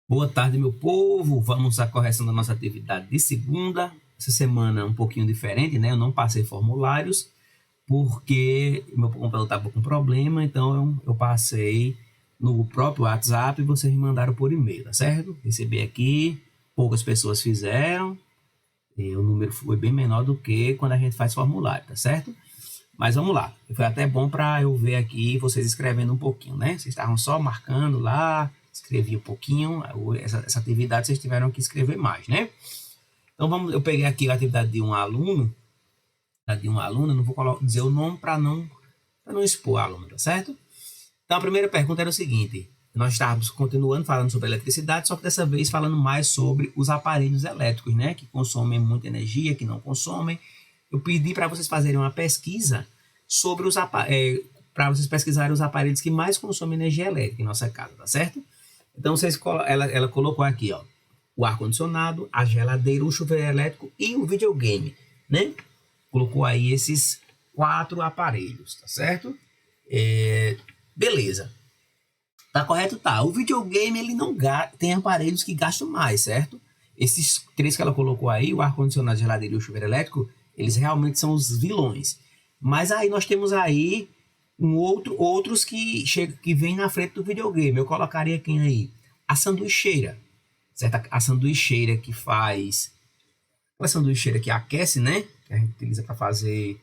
Boa tarde, meu povo. Vamos à correção da nossa atividade de segunda. Essa semana é um pouquinho diferente, né? Eu não passei formulários porque meu computador estava com problema, então eu passei no próprio WhatsApp e vocês me mandaram por e-mail, tá certo? Recebi aqui, poucas pessoas fizeram, e o número foi bem menor do que quando a gente faz formulário, tá certo? Mas vamos lá. Foi até bom para eu ver aqui vocês escrevendo um pouquinho, né? Vocês estavam só marcando lá, escrevi um pouquinho. Essa atividade vocês tiveram que escrever mais, né? Então eu peguei aqui a atividade de um aluno, não vou dizer o nome para não expor o aluno, tá certo? Então a primeira pergunta era o seguinte: nós estávamos continuando falando sobre eletricidade, só que dessa vez falando mais sobre os aparelhos elétricos, né? Que consomem muita energia, que não consomem. Eu pedi para vocês fazerem uma pesquisa sobre para vocês pesquisarem os aparelhos que mais consomem energia elétrica em nossa casa, tá certo? Então ela colocou aqui, ó, o ar-condicionado, a geladeira, o chuveiro elétrico e o videogame, né? Colocou aí esses 4 aparelhos, tá certo? Beleza. Tá correto? Tá. O videogame, ele não tem aparelhos que gastam mais, certo? Esses 3 que ela colocou aí, o ar-condicionado, a geladeira e o chuveiro elétrico, eles realmente são os vilões. Mas aí nós temos aí outros que vêm na frente do videogame. Eu colocaria quem aí? A sanduicheira, certo? A sanduicheira que faz... A sanduicheira que aquece, né? Que a gente utiliza para fazer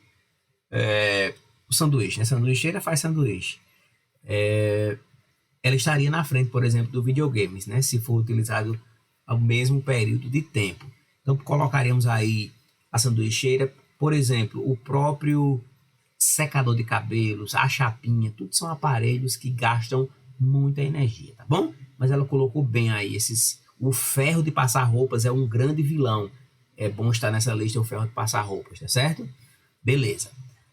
o sanduíche, né? A sanduicheira faz sanduíche. Ela estaria na frente, por exemplo, do videogames, né? Se for utilizado ao mesmo período de tempo. Então, colocaríamos aí a sanduicheira, por exemplo, o próprio secador de cabelos, a chapinha, tudo são aparelhos que gastam muita energia, tá bom? Mas ela colocou bem aí o ferro de passar roupas é um grande vilão. É bom estar nessa lista o ferro de passar roupas, tá certo? Beleza.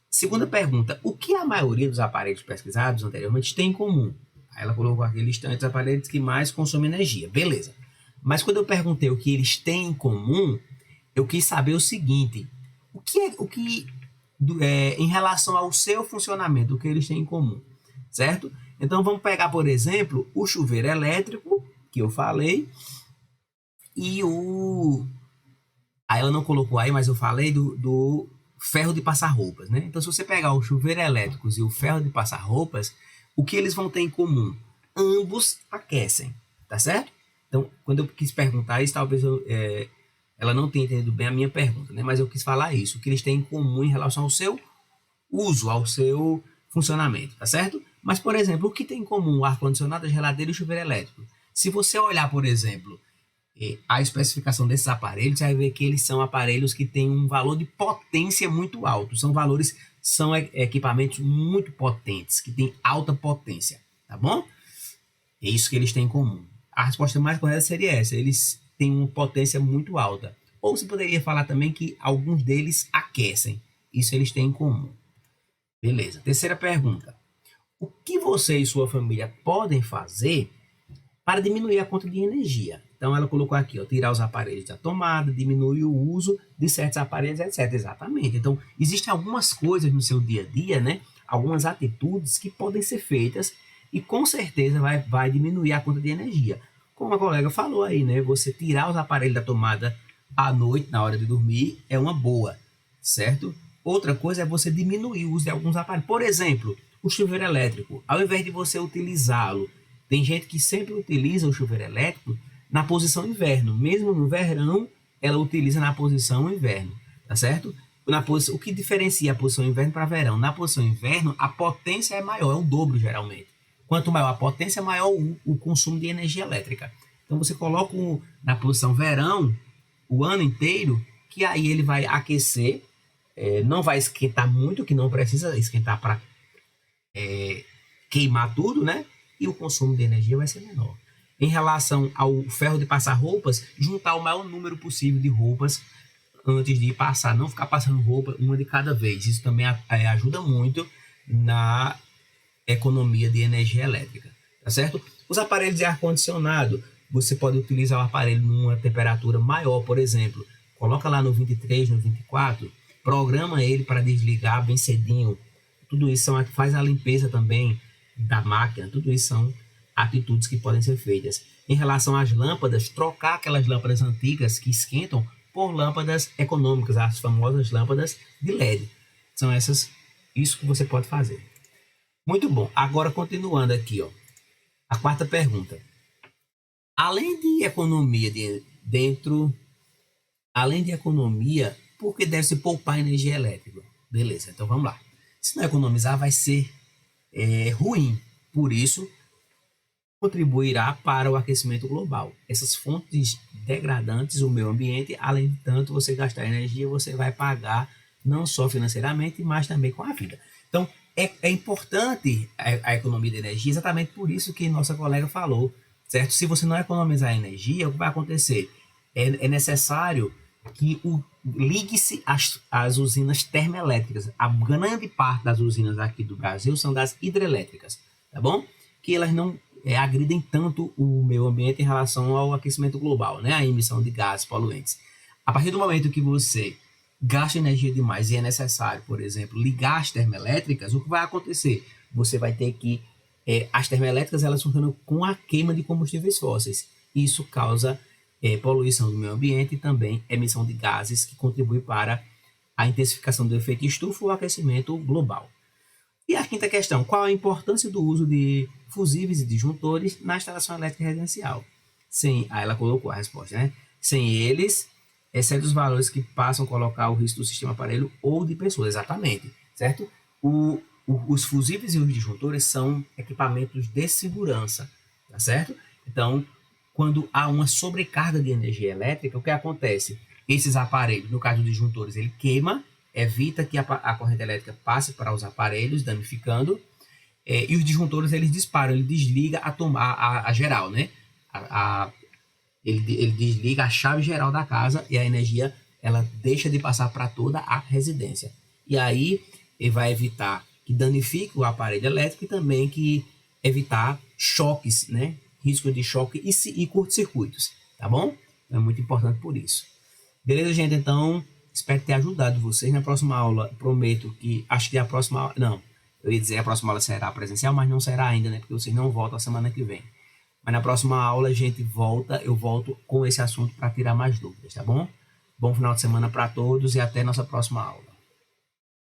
Segunda pergunta: o que a maioria dos aparelhos pesquisados anteriormente tem em comum? Aí ela colocou aqui listante dos aparelhos que mais consomem energia. Beleza. Mas quando eu perguntei o que eles têm em comum, eu quis saber o seguinte: em relação ao seu funcionamento, o que eles têm em comum, certo? Então vamos pegar, por exemplo, o chuveiro elétrico, que eu falei, e aí ela não colocou aí, mas eu falei do ferro de passar roupas, né? Então se você pegar o chuveiro elétrico e o ferro de passar roupas, o que eles vão ter em comum? Ambos aquecem, tá certo? Então, quando eu quis perguntar isso, talvez ela não tenha entendido bem a minha pergunta, né? Mas eu quis falar isso, o que eles têm em comum em relação ao seu uso, ao seu funcionamento, tá certo? Mas, por exemplo, o que tem em comum o ar-condicionado, a geladeira e o chuveiro elétrico? Se você olhar, por exemplo, a especificação desses aparelhos, você vai ver que eles são aparelhos que têm um valor de potência muito alto. São equipamentos muito potentes, que têm alta potência, tá bom? É isso que eles têm em comum. A resposta mais correta seria essa: eles têm uma potência muito alta. Ou você poderia falar também que alguns deles aquecem. Isso eles têm em comum. Beleza. Terceira pergunta: o que você e sua família podem fazer para diminuir a conta de energia? Então ela colocou aqui, ó, tirar os aparelhos da tomada, diminuir o uso de certos aparelhos, etc. Exatamente. Então existem algumas coisas no seu dia a dia, né? Algumas atitudes que podem ser feitas e com certeza vai diminuir a conta de energia. Como a colega falou aí, né? Você tirar os aparelhos da tomada à noite, na hora de dormir, é uma boa, certo? Outra coisa é você diminuir o uso de alguns aparelhos. Por exemplo, o chuveiro elétrico. Ao invés de você utilizá-lo, tem gente que sempre utiliza o chuveiro elétrico na posição inverno. Mesmo no verão, ela utiliza na posição inverno, tá certo? O que diferencia a posição inverno para verão? Na posição inverno, a potência é maior, é o dobro geralmente. Quanto maior a potência, maior o consumo de energia elétrica. Então você coloca na posição verão o ano inteiro, que aí ele vai aquecer, não vai esquentar muito, que não precisa esquentar para queimar tudo, né? E o consumo de energia vai ser menor. Em relação ao ferro de passar roupas, juntar o maior número possível de roupas antes de passar, não ficar passando roupa uma de cada vez. Isso também ajuda muito na economia de energia elétrica, tá certo? Os aparelhos de ar-condicionado, você pode utilizar o aparelho numa temperatura maior, por exemplo, coloca lá no 23, no 24, programa ele para desligar bem cedinho. Tudo isso faz a limpeza também da máquina, tudo isso são atitudes que podem ser feitas. Em relação às lâmpadas, trocar aquelas lâmpadas antigas que esquentam por lâmpadas econômicas, as famosas lâmpadas de LED. São isso que você pode fazer. Muito bom. Agora, continuando aqui, ó, a quarta pergunta. Além de economia por que deve se poupar energia elétrica? Beleza, então vamos lá. Se não economizar, vai ser ruim. Por isso, contribuirá para o aquecimento global. Essas fontes degradantes o meio ambiente, além de tanto você gastar energia, você vai pagar não só financeiramente, mas também com a vida. Então, é importante a economia de energia, exatamente por isso que nossa colega falou, certo? Se você não economizar energia, o que vai acontecer? É necessário que ligue-se as usinas termoelétricas. A grande parte das usinas aqui do Brasil são das hidrelétricas, tá bom? Que elas não agridem tanto o meio ambiente em relação ao aquecimento global, né? A emissão de gases poluentes. A partir do momento que você gasta energia demais e é necessário, por exemplo, ligar as termoelétricas, o que vai acontecer? Você vai ter que... as termoelétricas, elas funcionam com a queima de combustíveis fósseis. Isso causa poluição do meio ambiente e também emissão de gases que contribui para a intensificação do efeito estufa ou aquecimento global. E a quinta questão, qual a importância do uso de fusíveis e disjuntores na instalação elétrica residencial? Ela colocou a resposta, né? Sem eles, excede os valores que passam a colocar o risco do sistema aparelho ou de pessoas, exatamente, certo? Os fusíveis e os disjuntores são equipamentos de segurança, tá certo? Então, quando há uma sobrecarga de energia elétrica, o que acontece? Esses aparelhos, no caso dos disjuntores, ele queima, evita que a corrente elétrica passe para os aparelhos, danificando, e os disjuntores, eles disparam, ele desliga a geral, né? Ele desliga a chave geral da casa e a energia, ela deixa de passar para toda a residência. E aí, ele vai evitar que danifique o aparelho elétrico e também que evitar choques, né? Risco de choque e curto-circuitos, tá bom? Então, é muito importante por isso. Beleza, gente? Então, espero ter ajudado vocês. Na próxima aula, prometo que... Acho que a próxima aula... Não, eu ia dizer a próxima aula será presencial, mas não será ainda, né? Porque vocês não voltam a semana que vem. Mas na próxima aula eu volto com esse assunto para tirar mais dúvidas, tá bom? Bom final de semana para todos e até nossa próxima aula.